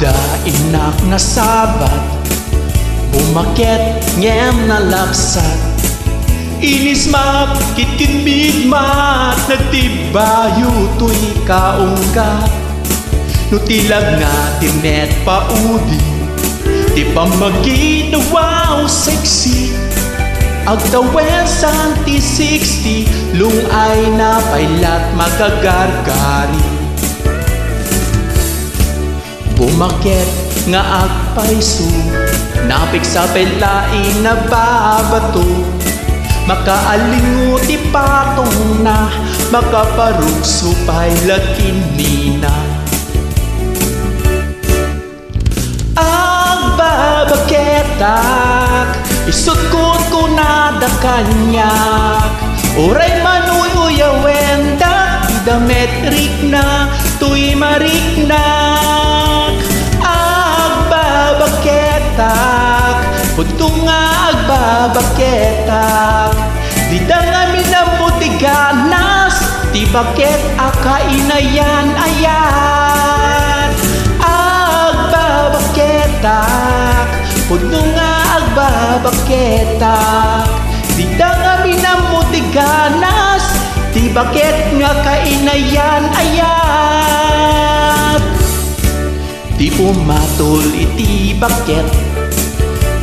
Da inak na sabat, bumaket ngem na lapsat. Inis map kitin bigmat, nagtibayo to'y kaunggat. Nutilag nga tinet paudi, di pa maginawaw sexy. Agdawen santi 60, lungay na pailat magagargari. Bumaket nga agpaiso, napik sa pelain na babato. Makaalingot ipatong na, makaparugso pa'y lakinina. Agbabaketak, isutkot ko na da kanyak. Oray manuy uyawenda, idametrik na, tuy mariknak. Agbabaketak, punto nga agbabaketak. Di da nga minamutiganas, di baket akainayan ayan. Agbabaketak, punto nga agbabaketak. Di da nga minamutiganas, di baket nga kainayan ayan. Di pumatol iti baket,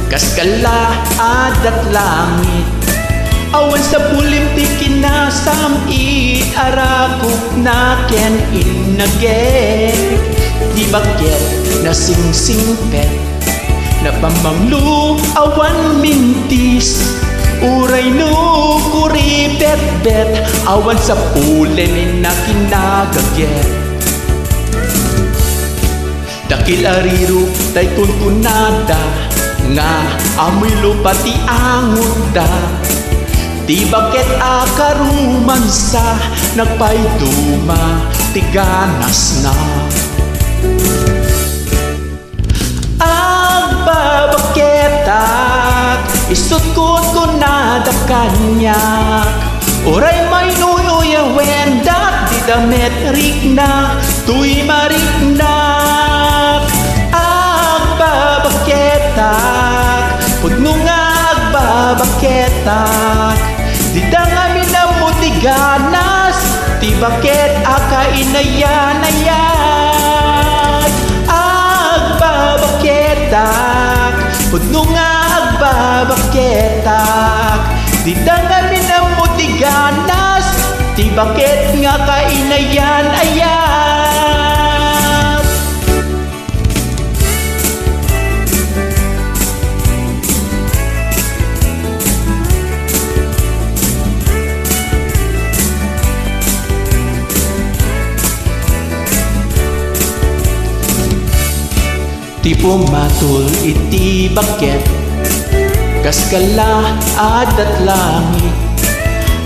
kaskala adat langit. Awan sa pulimtik kinasamit, arakok na ken inagek. Di baket na singsingpet, na pamanglu awan mintis. Uray no kuri bet-bet, awan sa pulen na kinagaget. Dakil ariro tay kunkunada, nga amoy lupati anguda. Di baket akarumansa, nagpayduma tiganas na. Agbabaketak, isutkot ko na da kanyak. Oray may nuyoyawendak, di da metrik na, tuy mariknak. Agbabaketak, pudno nga agbabaketak. Di da nga minamutiganas, di baket akainayan ayan. Agbabaketak, pudno nga agbabaketak. Di da nga minamutiganas, di baket nga kainayan ayan. Di pumatul iti baket, kaskala adat langit.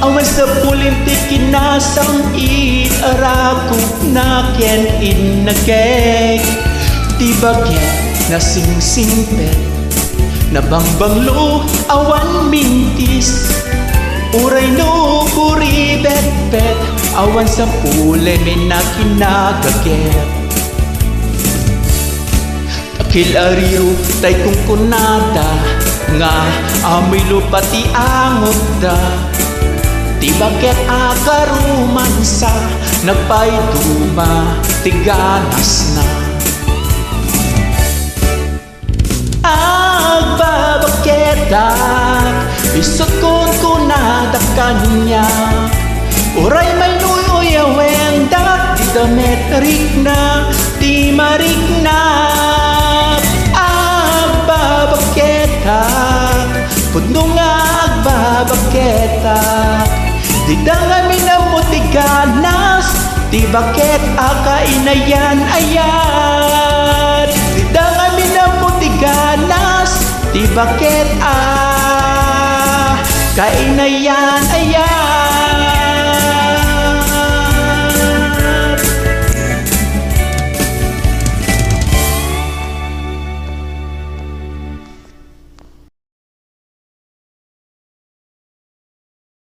Awan sa pulimtik kinasamit, arakok na ken inagek. Di baket na singsingpet, na bangbanglo awan mintis. Uray no kuri bet-bet, awan sa pulen na kinagaget. Dakil ariro tay kungkunada, nga amoy lupati anguda. Di baket akarumansa, nagpayduma tiganas na. Agbabaketak, isutkot ko na da kanyak. Oray may nuyoyawendak, di da metrik na, di mariknak. Agbabaketak, pudno nga agbabaketak. Di da nga minamutiganas, di baket akainayan ayan. Di da nga minamutiganas, di baket kainayan ayan.